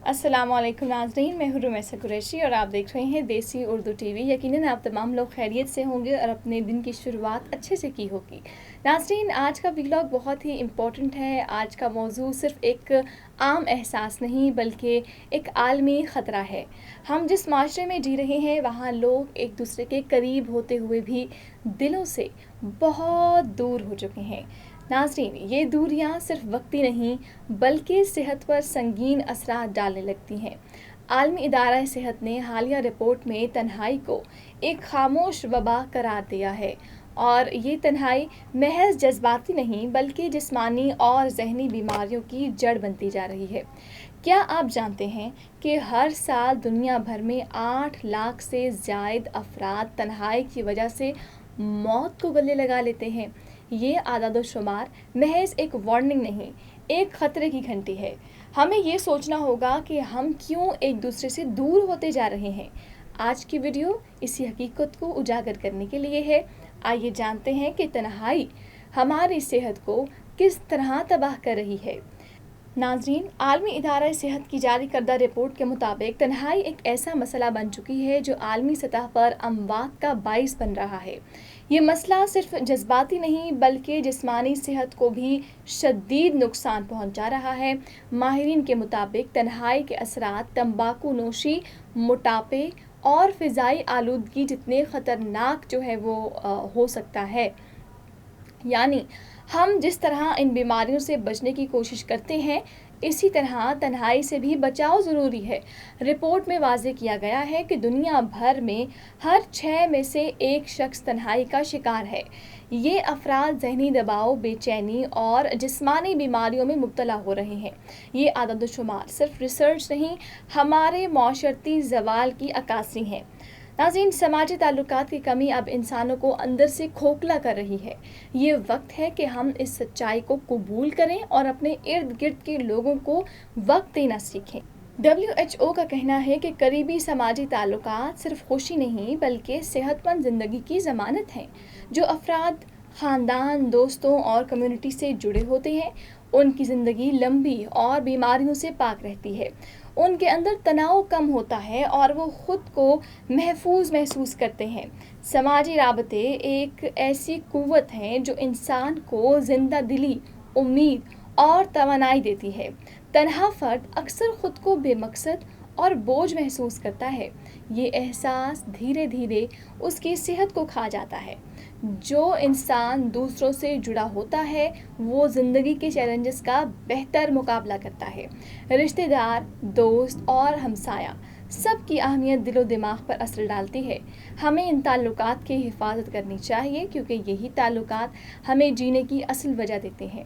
अस्सलाम वालेकुम नाज़रीन, मैं हूँ रुमैसा कुरैशी और आप देख रहे हैं देसी उर्दू टीवी। यकीनन आप तमाम लोग खैरियत से होंगे और अपने दिन की शुरुआत अच्छे से की होगी। नाज़रीन, आज का व्लॉग बहुत ही इम्पोर्टेंट है। आज का मौजू सिर्फ़ एक आम एहसास नहीं बल्कि एक आलमी ख़तरा है। हम जिस माशरे में जी रहे हैं वहाँ लोग एक दूसरे के करीब होते हुए भी दिलों से बहुत दूर हो चुके हैं। नाज़रीन, ये दूरियां सिर्फ वक्ती नहीं बल्कि सेहत पर संगीन असरात डालने लगती हैं। आलमी इदारा सेहत ने हालिया रिपोर्ट में तन्हाई को एक खामोश वबा करार दिया है और ये तन्हाई महज जज्बाती नहीं बल्कि जिस्मानी और जहनी बीमारियों की जड़ बनती जा रही है। क्या आप जानते हैं कि हर साल दुनिया भर में 8 लाख से ज़ायद अफराद तन्हाई की वजह से मौत को गले लगा लेते हैं। ये आदाद शुमार महज एक वार्निंग नहीं, एक ख़तरे की घंटी है। हमें ये सोचना होगा कि हम क्यों एक दूसरे से दूर होते जा रहे हैं। आज की वीडियो इसी हकीकत को उजागर करने के लिए है। आइए जानते हैं कि तन्हाई हमारी सेहत को किस तरह तबाह कर रही है। नाज़रीन, आलमी इदारा सेहत की जारी करदा रिपोर्ट के मुताबिक तन्हाई एक ऐसा मसला बन चुकी है जो आलमी सतह पर अमवात का बाइस बन रहा है। ये मसला सिर्फ जज्बाती नहीं बल्कि जिस्मानी सेहत को भी शदीद नुकसान पहुंचा रहा है। माहिरीन के मुताबिक तन्हाई के असरात तंबाकू नोशी, मोटापे और फ़िज़ाई आलूदगी जितने ख़तरनाक वो हो सकता है। यानी हम जिस तरह इन बीमारियों से बचने की कोशिश करते हैं इसी तरह तन्हाई से भी बचाव ज़रूरी है। रिपोर्ट में वाज़ेह किया गया है कि दुनिया भर में हर 6 में से 1 शख्स तन्हाई का शिकार है। ये अफराद ज़हनी दबाव, बेचैनी और जिस्मानी बीमारियों में मुब्तला हो रहे हैं। ये आदद शुमार सिर्फ रिसर्च नहीं, हमारे माशरती ज़वाल की अक्कासी हैं। नाज़रीन, समाजी ताल्लुकात की कमी अब इंसानों को अंदर से खोखला कर रही है। ये वक्त है कि हम इस सच्चाई को कबूल करें और अपने इर्द गिर्द के लोगों को वक्त देना सीखें। WHO का कहना है कि करीबी समाजी ताल्लुकात सिर्फ खुशी नहीं बल्कि सेहतमंद ज़िंदगी की ज़मानत हैं। जो अफराद ख़ानदान, दोस्तों और कम्युनिटी से जुड़े होते हैं उनकी ज़िंदगी लंबी और बीमारियों से पाक रहती है। उनके अंदर तनाव कम होता है और वो ख़ुद को महफूज महसूस करते हैं। समाजी राबते एक ऐसी क़ुव्वत हैं जो इंसान को ज़िंदा दिली, उम्मीद और तवानाई देती है। तन्हा फ़र्द अक्सर ख़ुद को बेमकसद और बोझ महसूस करता है। ये एहसास धीरे धीरे उसकी सेहत को खा जाता है। जो इंसान दूसरों से जुड़ा होता है वो ज़िंदगी के चैलेंजेस का बेहतर मुकाबला करता है। रिश्तेदार, दोस्त और हमसाया सब की अहमियत दिलो दिमाग पर असर डालती है। हमें इन ताल्लुकात की हिफाजत करनी चाहिए क्योंकि यही ताल्लुकात हमें जीने की असल वजह देते हैं।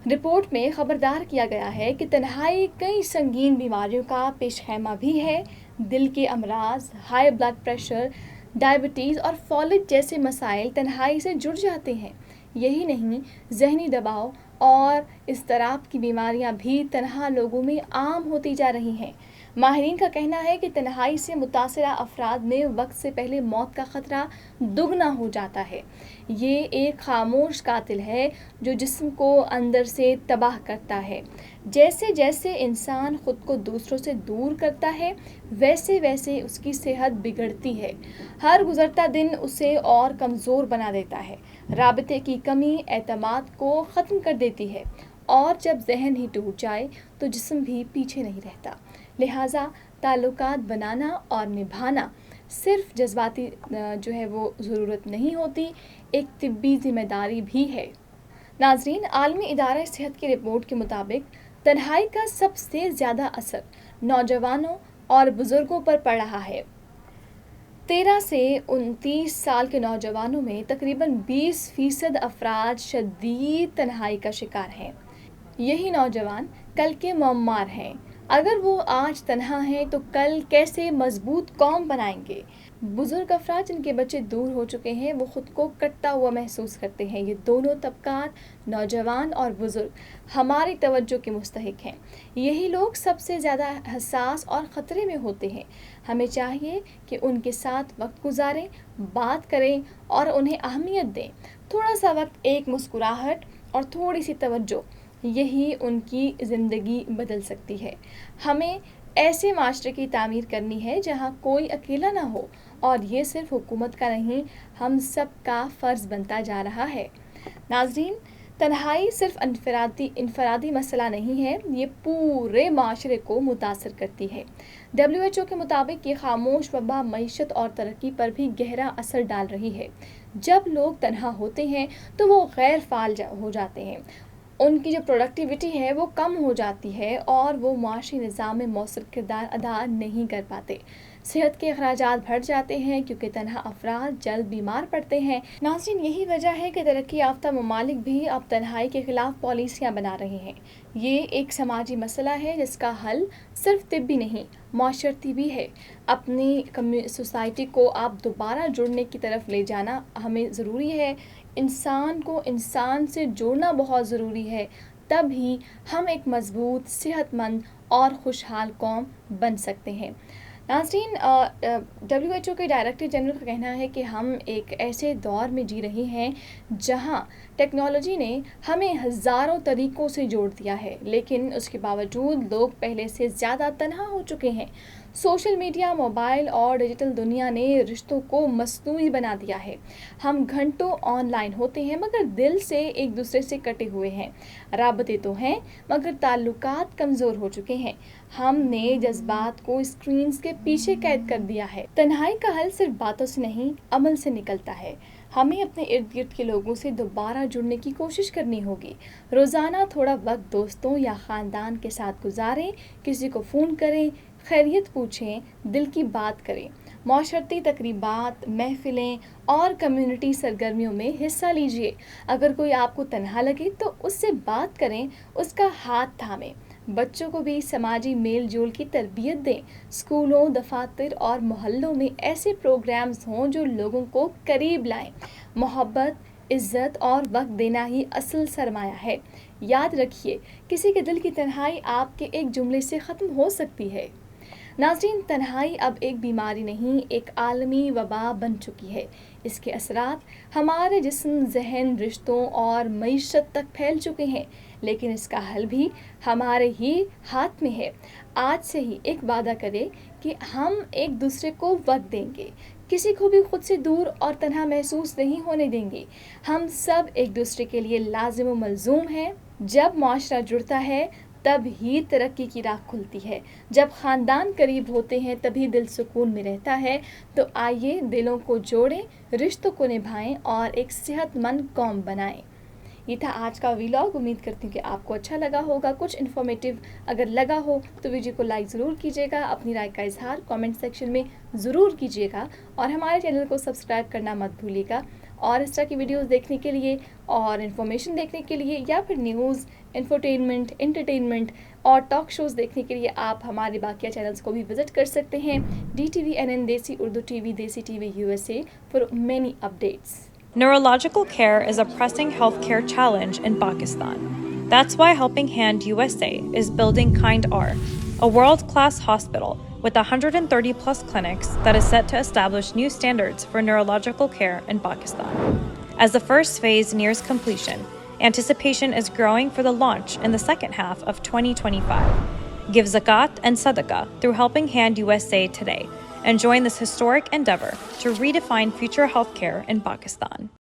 रिपोर्ट में ख़बरदार किया गया है कि तन्हाई कई संगीन बीमारियों का पेशखैमा भी है। दिल के अमराज, हाई ब्लड प्रेशर, डायबिटीज़ और फॉलेट जैसे मसाइल तन्हाई से जुड़ जाते हैं। यही नहीं, जहनी दबाव और इज़्तिराब की बीमारियां भी तन्हा लोगों में आम होती जा रही हैं। माहिरीन का कहना है कि तन्हाई से मुतासरा अफराद में वक्त से पहले मौत का ख़तरा दुगना हो जाता है। ये एक खामोश कातिल है जो जिस्म को अंदर से तबाह करता है। जैसे जैसे इंसान ख़ुद को दूसरों से दूर करता है वैसे वैसे उसकी सेहत बिगड़ती है। हर गुज़रता दिन उसे और कमज़ोर बना देता है। राबते की कमी एतमाद को ख़त्म कर देती है और जब जहन ही टूट जाए तो जिस्म भी पीछे नहीं रहता। लिहाजा ताल्लुकात बनाना और निभाना सिर्फ जज्बाती वो ज़रूरत नहीं होती, एक तिब्बी ज़िम्मेदारी भी है। नाज़रीन, आलमी इदारा सेहत की रिपोर्ट के मुताबिक तन्हाई का सबसे ज़्यादा असर नौजवानों और बुज़ुर्गों पर पड़ रहा है। 13 से 29 साल के नौजवानों में तकरीबन 20% अफराद शदीद तन्हाई का शिकार हैं। यही नौजवान कल के मम्मार हैं। अगर वो आज तन्हा हैं तो कल कैसे मजबूत कौम बनाएंगे। बुज़ुर्ग अफराद जिनके बच्चे दूर हो चुके हैं वो ख़ुद को कटता हुआ महसूस करते हैं। ये दोनों तबकात, नौजवान और बुज़ुर्ग, हमारी तवज्जो के मुस्तहिक हैं। यही लोग सबसे ज़्यादा हसास और ख़तरे में होते हैं। हमें चाहिए कि उनके साथ वक्त गुजारें, बात करें और उन्हें अहमियत दें। थोड़ा सा वक्त, एक मुस्कुराहट और थोड़ी सी तवज्जो یہی ان کی زندگی بدل سکتی ہے۔ ہمیں ایسے معاشرے کی تعمیر کرنی ہے جہاں کوئی اکیلا نہ ہو، اور یہ صرف حکومت کا نہیں، ہم سب کا فرض بنتا جا رہا ہے۔ ناظرین، تنہائی صرف انفرادی مسئلہ نہیں ہے، یہ پورے معاشرے کو متاثر کرتی ہے۔ WHO کے مطابق یہ خاموش وبا معیشت اور ترقی پر بھی گہرا اثر ڈال رہی ہے۔ جب لوگ تنہا ہوتے ہیں تو وہ غیر فعال ہو جاتے ہیں، ان کی جو پروڈکٹیوٹی ہے وہ کم ہو جاتی ہے، اور وہ معاشی نظام میں مؤثر کردار ادا نہیں کر پاتے۔ صحت کے اخراجات بڑھ جاتے ہیں کیونکہ تنہا افراد جلد بیمار پڑتے ہیں۔ ناظرین، یہی وجہ ہے کہ ترقی یافتہ ممالک بھی اب تنہائی کے خلاف پالیسیاں بنا رہے ہیں۔ یہ ایک سماجی مسئلہ ہے جس کا حل صرف طبی نہیں، معاشرتی بھی ہے۔ اپنی سوسائٹی کو اب دوبارہ جڑنے کی طرف لے جانا ہمیں ضروری ہے۔ انسان کو انسان سے جوڑنا بہت ضروری ہے، تب ہی ہم ایک مضبوط، صحت مند اور خوشحال قوم بن سکتے ہیں۔ ناظرین، WHO کے ڈائریکٹر جنرل کا کہنا ہے کہ ہم ایک ایسے دور میں جی رہے ہیں جہاں ٹیکنالوجی نے ہمیں ہزاروں طریقوں سے جوڑ دیا ہے، لیکن اس کے باوجود لوگ پہلے سے زیادہ تنہا ہو چکے ہیں۔ سوشل میڈیا، موبائل اور ڈیجیٹل دنیا نے رشتوں کو مصنوعی بنا دیا ہے۔ ہم گھنٹوں آن لائن ہوتے ہیں مگر دل سے ایک دوسرے سے کٹے ہوئے ہیں۔ رابطے تو ہیں مگر تعلقات کمزور ہو چکے ہیں۔ ہم نے جذبات کو اسکرینز کے پیچھے قید کر دیا ہے۔ تنہائی کا حل صرف باتوں سے نہیں، عمل سے نکلتا ہے۔ ہمیں اپنے ارد گرد کے لوگوں سے دوبارہ جڑنے کی کوشش کرنی ہوگی۔ روزانہ تھوڑا وقت دوستوں یا خاندان کے ساتھ گزاریں، کسی کو فون کریں، خیریت پوچھیں، دل کی بات کریں۔ معاشرتی تقریبات، محفلیں اور کمیونٹی سرگرمیوں میں حصہ لیجیے۔ اگر کوئی آپ کو تنہا لگے تو اس سے بات کریں، اس کا ہاتھ تھامیں۔ بچوں کو بھی سماجی میل جول کی تربیت دیں۔ اسکولوں، دفاتر اور محلوں میں ایسے پروگرامز ہوں جو لوگوں کو قریب لائیں۔ محبت، عزت اور وقت دینا ہی اصل سرمایہ ہے۔ یاد رکھیے، کسی کے دل کی تنہائی آپ کے ایک جملے سے ختم ہو سکتی ہے۔ ناظرین، تنہائی اب ایک بیماری نہیں، ایک عالمی وبا بن چکی ہے۔ اس کے اثرات ہمارے جسم، ذہن، رشتوں اور معیشت تک پھیل چکے ہیں، لیکن اس کا حل بھی ہمارے ہی ہاتھ میں ہے۔ آج سے ہی ایک وعدہ کریں کہ ہم ایک دوسرے کو وقت دیں گے، کسی کو بھی خود سے دور اور تنہا محسوس نہیں ہونے دیں گے۔ ہم سب ایک دوسرے کے لیے لازم و ملزوم ہیں۔ جب معاشرہ جڑتا ہے تب ہی ترقی کی راہ کھلتی ہے۔ جب خاندان قریب ہوتے ہیں تبھی دل سکون میں رہتا ہے۔ تو آئیے دلوں کو جوڑیں، رشتوں کو نبھائیں اور ایک صحت مند قوم بنائیں۔ یہ تھا آج کا ویلاگ۔ امید کرتی ہوں کہ آپ کو اچھا لگا ہوگا، کچھ انفارمیٹیو اگر لگا ہو تو ویڈیو کو لائک ضرور کیجیے گا، اپنی رائے کا اظہار کامنٹ سیکشن میں ضرور کیجیے گا، اور ہمارے چینل کو سبسکرائب کرنا مت بھولیے گا۔ اور اس طرح کی ویڈیوز دیکھنے کے لیے اور انفارمیشن دیکھنے کے لیے، یا پھر نیوز، انفوٹینمنٹ، انٹرٹینمنٹ اور ٹاک شوز دیکھنے کے لیے آپ ہمارے باقیہ چینلز کو بھی وزٹ کر سکتے ہیں۔ DTVNN دیسی اردو TV، دیسی TV USA for many updates. Neurological care is a pressing healthcare challenge in Pakistan. That's why Helping Hand USA is building Kind R, a world-class hospital with 130-plus clinics that is set to establish new standards for neurological care in Pakistan. As the first phase nears completion, anticipation is growing for the launch in the second half of 2025. Give zakat and sadaqah through Helping Hand USA today and join this historic endeavor to redefine future healthcare in Pakistan.